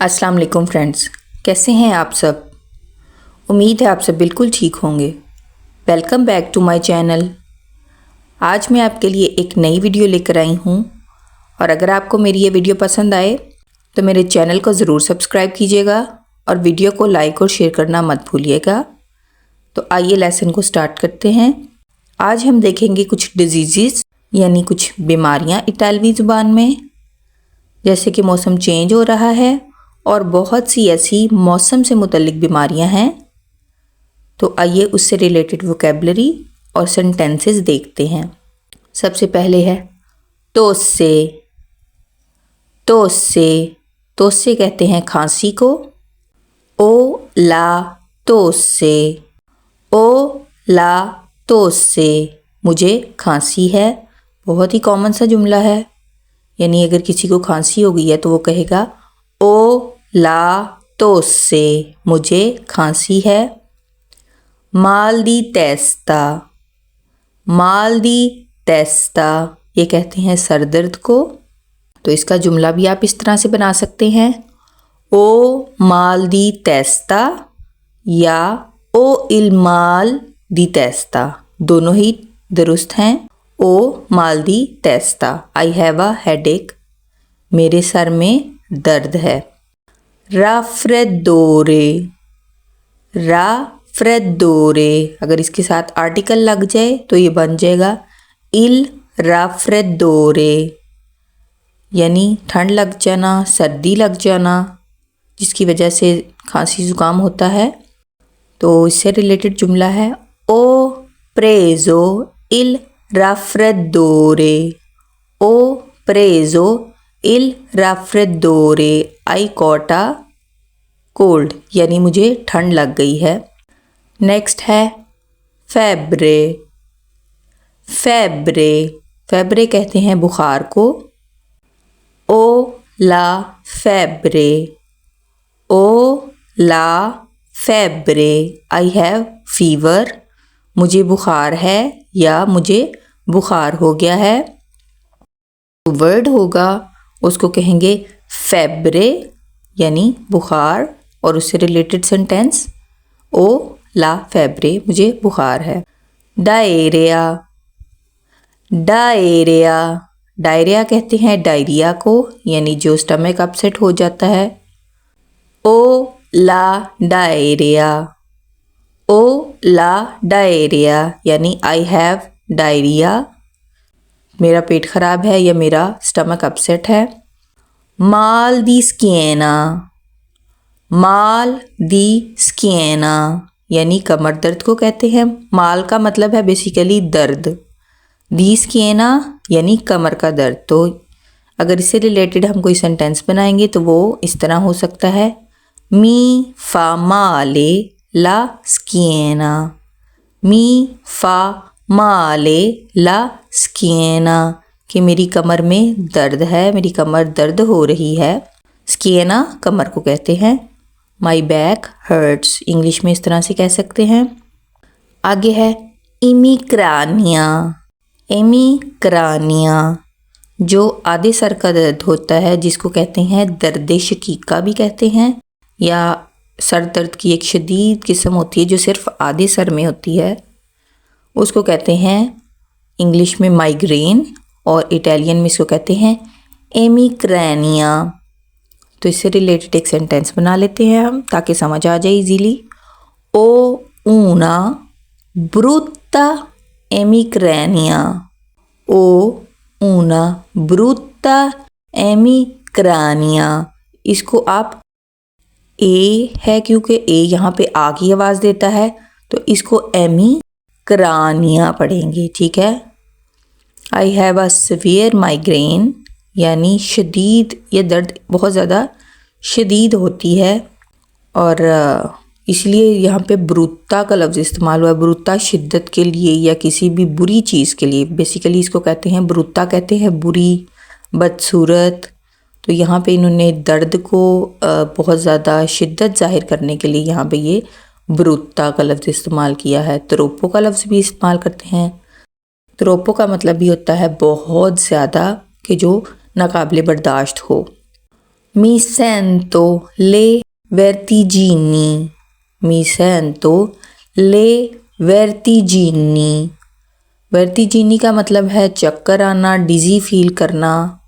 अस्सलाम वालेकुम फ्रेंड्स, कैसे हैं आप सब। उम्मीद है आप सब बिल्कुल ठीक होंगे। Welcome back to my channel. आज मैं आपके लिए एक नई वीडियो लेकर आई हूँ और अगर आपको मेरी ये वीडियो पसंद आए तो मेरे चैनल को ज़रूर सब्सक्राइब कीजिएगा और वीडियो को लाइक और शेयर करना मत भूलिएगा। तो आइए लेसन को स्टार्ट करते हैं। आज हम देखेंगे कुछ डिजीज़ यानी कुछ बीमारियाँ इटालवी ज़ुबान में, जैसे कि मौसम चेंज हो रहा है और बहुत सी ऐसी मौसम से मुतल्लिक बीमारियां हैं। तो आइए उससे रिलेटेड वोकैबलरी और सेंटेंसेस देखते हैं। सबसे पहले है तोस्से। तोस्से तोस्से कहते हैं खांसी को। ओ ला तोस्से। ओ ला तोस्से मुझे खांसी है। बहुत ही कॉमन सा जुमला है, यानी अगर किसी को खांसी हो गई है तो वो कहेगा ओ ला तोस्से मुझे खांसी है। माल दी तेस्ता। माल दी तेस्ता ये कहते हैं सर दर्द को। तो इसका जुमला भी आप इस तरह से बना सकते हैं, ओ माल दी तेस्ता या ओ इल माल दी तेस्ता, दोनों ही दुरुस्त हैं। ओ माल दी तेस्ता, आई हैव अ हेडेक, मेरे सर में दर्द है। राफ्रेदोरे। राफ्रेदोरे अगर इसके साथ आर्टिकल लग जाए तो ये बन जाएगा इल राफ्रेदोरे, यानी ठंड लग जाना, सर्दी लग जाना, जिसकी वजह से खांसी ज़ुकाम होता है। तो इससे रिलेटेड जुमला है ओ प्रेज़ो इल राफ्रेदोरे। ओ प्रेज़ो इल राफ्रेदोरे आई कॉट अ कोल्ड, यानी मुझे ठंड लग गई है। नेक्स्ट है फेब्रे। फेब्रे फेब्रे कहते हैं बुखार को। ओ ला फेब्रे। ओ ला फेब्रे आई हैव फीवर, मुझे बुखार है या मुझे बुखार हो गया है। वर्ड होगा उसको कहेंगे फेब्रे यानी बुखार, और उससे रिलेटेड सेंटेंस ओ ला फेब्रे मुझे बुखार है। डायरिया। डायरिया डायरिया कहते हैं डायरिया को, यानी जो स्टमक अपसेट हो जाता है। ओ ला डायरिया। ओ ला डायरिया यानी आई हैव डायरिया, मेरा पेट ख़राब है या मेरा स्टमक अपसेट है। माल दी स्किएना। माल दी स्किएना यानी कमर दर्द को कहते हैं। माल का मतलब है बेसिकली दर्द, दी स्किएना यानी कमर का दर्द। तो अगर इससे रिलेटेड हम कोई सेंटेंस बनाएंगे तो वो इस तरह हो सकता है, मी फा माले ला स्किएना। मी फा माले ला स्किएना कि मेरी कमर में दर्द है, मेरी कमर दर्द हो रही है। स्किएना कमर को कहते हैं। माई बैक हर्ट्स इंग्लिश में इस तरह से कह सकते हैं। आगे है इमिक्रानिया। इमिक्रानिया जो आधे सर का दर्द होता है, जिसको कहते हैं दर्द शकीका भी कहते हैं, या सर दर्द की एक शदीद किस्म होती है जो सिर्फ आधे सर में होती है, उसको कहते हैं इंग्लिश में माइग्रेन और इटालियन में इसको कहते हैं एमिक्रेनिया। तो इससे रिलेटेड एक सेंटेंस बना लेते हैं हम ताकि समझ आ जाए इजीली। ओ ऊना ब्रूता एमिक्रेनिया। ओ ऊना ब्रूता एमिक्रेनिया, इसको आप ए है क्योंकि ए यहाँ पे आ की आवाज़ देता है, तो इसको एमिक्रानिया पढ़ेंगे, ठीक है। आई हैव अ सीवियर माइग्रेन यानी शदीद, ये दर्द बहुत ज़्यादा शदीद होती है, और इसलिए यहाँ पे ब्रूता का लफ्ज़ इस्तेमाल हुआ है। ब्रूता शिद्दत के लिए या किसी भी बुरी चीज़ के लिए, बेसिकली इसको कहते हैं ब्रूता, कहते हैं बुरी, बदसूरत। तो यहाँ पे इन्होंने दर्द को बहुत ज़्यादा शिद्दत ज़ाहिर करने के लिए यहाँ पे ये ब्रूता का लफ्ज़ इस्तेमाल किया है। त्रोपो का लफ्ज़ भी इस्तेमाल करते हैं। त्रोपो का मतलब भी होता है बहुत ज़्यादा, कि जो नाकाबिले बर्दाश्त हो। Mi sento le vertigini. Mi sento le vertigini. वर्टिजिनी का मतलब है चक्कर आना, डिजी फील करना।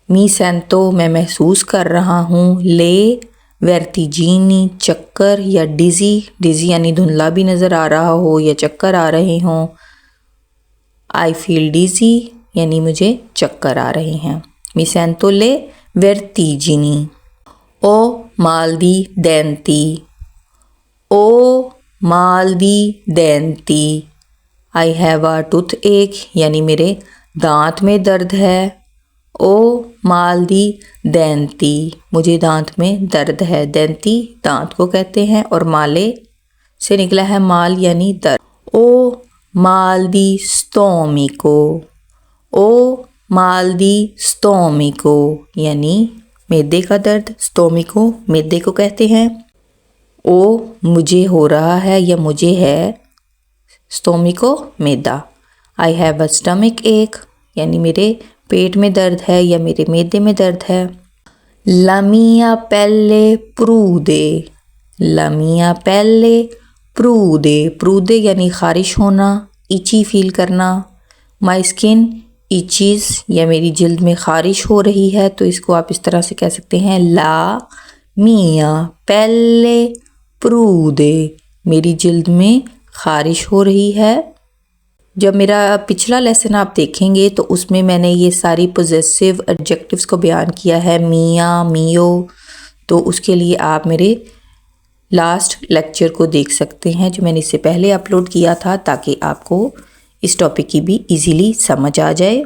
मी सेंतो मैं महसूस कर रहा हूँ, ले वर्टिजिनी चक्कर या डिजी, डिजी यानी धुंधला भी नज़र आ रहा हो या चक्कर आ रहे हों। आई फील डिजी यानी मुझे चक्कर आ रहे हैं। मी सेंतो ले वर्टिजिनी। ओ माल दी डेंटी। ओ माल दी डेंटी। I have a toothache यानी मेरे दांत में दर्द है। ओ माल दी डेंटी मुझे दांत में दर्द है। डेंटी दांत को कहते हैं और माले से निकला है माल यानी दर्द। ओ माल दी स्टोमिको। ओ माल दी स्टोमिको यानी मैदे का दर्द। स्टोमिको मैदे को कहते हैं। ओ मुझे हो रहा है या मुझे है, स्टोमिको मैदा। आई हैव अ स्टमक एक यानी मेरे पेट में दर्द है या मेरे मैदे में दर्द है। ला मिया पेले प्रूदे। ला मिया पेले प्रूदे। प्रूदे यानी खारिश होना, इची फील करना। माई स्किन इचीज या मेरी जल्द में खारिश हो रही है, तो इसको आप इस तरह से कह सकते हैं, ला मिया पेले प्रूदे मेरी जल्द में खारिश हो रही है। जब मेरा पिछला लेसन आप देखेंगे तो उसमें मैंने ये सारी पोजेसिव एडजेक्टिव्स को बयान किया है, मिया मियो, तो उसके लिए आप मेरे लास्ट लेक्चर को देख सकते हैं जो मैंने इससे पहले अपलोड किया था, ताकि आपको इस टॉपिक की भी इजीली समझ आ जाए।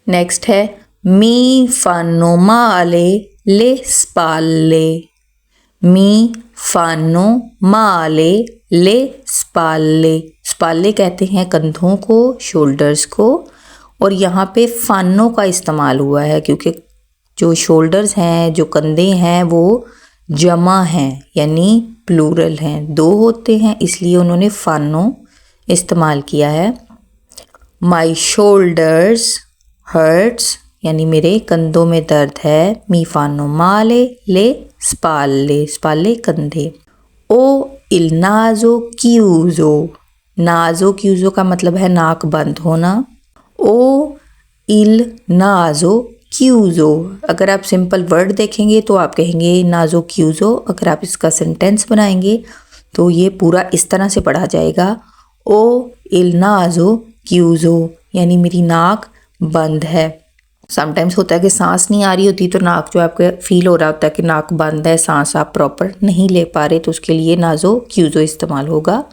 नेक्स्ट है मी फानो माले ले स्पाले। मी फानो माले ले स्पाले। स्पाले कहते हैं कंधों को, शोल्डर्स को, और यहाँ पे फानो का इस्तेमाल हुआ है क्योंकि जो शोल्डर्स हैं, जो कंधे हैं, वो जमा हैं यानी प्लूरल हैं, दो होते हैं, इसलिए उन्होंने फानो इस्तेमाल किया है। माई शोल्डर्स हर्ट्स यानी मेरे कंधों में दर्द है। मी फानो माले ले स्पाले। स्पाले कंधे। ओ इल नाजो क्यूजो। नाजो क्यूजो का मतलब है नाक बंद होना। ओ इल नाजो क्यूजो अगर आप सिंपल वर्ड देखेंगे तो आप कहेंगे नाजो क्यूजो। अगर आप इसका सेंटेंस बनाएंगे तो ये पूरा इस तरह से पढ़ा जाएगा, ओ इल नाजो क्यूजो यानी मेरी नाक बंद है। समटाइम्स होता है कि सांस नहीं आ रही होती तो नाक जो आपको फील हो रहा होता है कि नाक बंद है, सांस आप प्रॉपर नहीं ले पा रहे, तो उसके लिए नाजो क्यूजो इस्तेमाल होगा।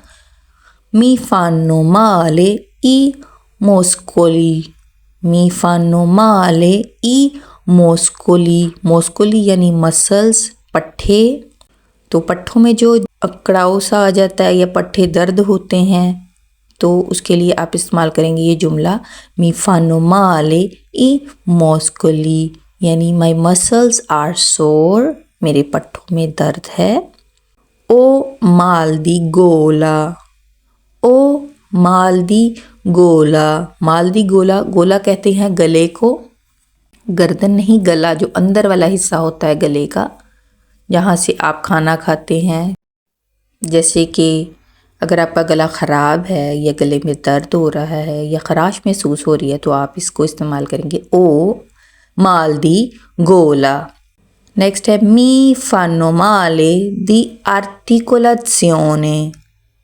मी फानो माले ई मोस्कोली। मी फानो माले ई मोस्कोली। मोस्कोली यानी मसल्स, पट्ठे, तो पट्ठों में जो अकड़ाव सा आ जाता है या पट्ठे दर्द होते हैं, तो उसके लिए आप इस्तेमाल करेंगे ये जुमला, मी फानो माले ई मोस्कोली यानी माई मसल्स आर सोर, मेरे पट्टों में दर्द है। ओ माल दी गोला। ओ माल दी गोला। माल दी गोला, गोला कहते हैं गले को, गर्दन नहीं, गला जो अंदर वाला हिस्सा होता है गले का, जहाँ से आप खाना खाते हैं। जैसे कि अगर आपका गला ख़राब है या गले में दर्द हो रहा है या ख़राश महसूस हो रही है तो आप इसको इस्तेमाल करेंगे, ओ माल दी गोला। नेक्स्ट है मी फानो माले दी आर्टिकोलाzione।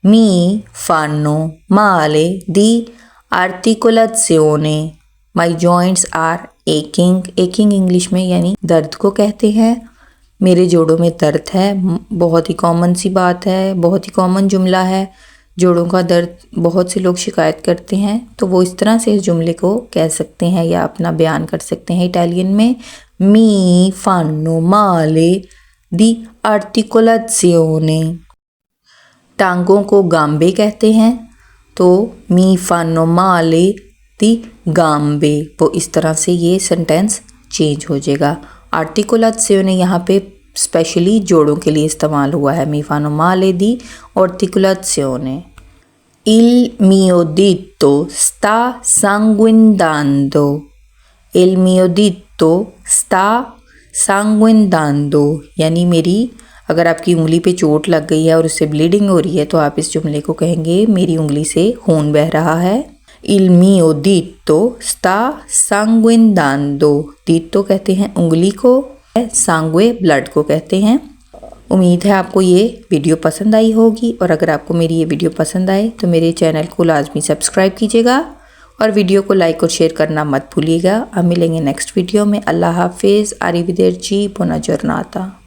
मी फानो माले दी आर्टिकोलाzione my joints are aching. Aching English में यानी दर्द को कहते हैं। मेरे जोड़ों में दर्द है, बहुत ही कॉमन सी बात है, बहुत ही कॉमन जुमला है। जोड़ों का दर्द बहुत से लोग शिकायत करते हैं, तो वो इस तरह से इस जुमले को कह सकते हैं या अपना बयान कर सकते हैं इटालियन में, मी फानो माले दी आर्टिकोलाzione। टांगों को गाम्बे कहते हैं, तो मी फानो माले दी गाम्बे, वो इस तरह से ये सेंटेंस चेंज हो जाएगा। आर्टिकोलाzione यहाँ पे स्पेशली जोड़ों के लिए इस्तेमाल हुआ है। मी फानो माले दी आर्टिकोलाzione। Il mio dito sta sanguinando. Il mio dito sta सांगुइनदांदो यानी मेरी, अगर आपकी उंगली पे चोट लग गई है और उससे ब्लीडिंग हो रही है तो आप इस जुमले को कहेंगे मेरी उंगली से खून बह रहा है। Il mio dito sta sanguinando, dito कहते हैं उंगली को, sangue ब्लड को कहते हैं। उम्मीद है आपको ये वीडियो पसंद आई होगी, और अगर आपको मेरी ये वीडियो पसंद आए तो मेरे चैनल को लाजमी सब्सक्राइब कीजिएगा और वीडियो को लाइक और शेयर करना मत भूलिएगा। अब मिलेंगे नेक्स्ट वीडियो में। अल्लाह हाफिज़। आरिविदेरची, बुना जर्नाता।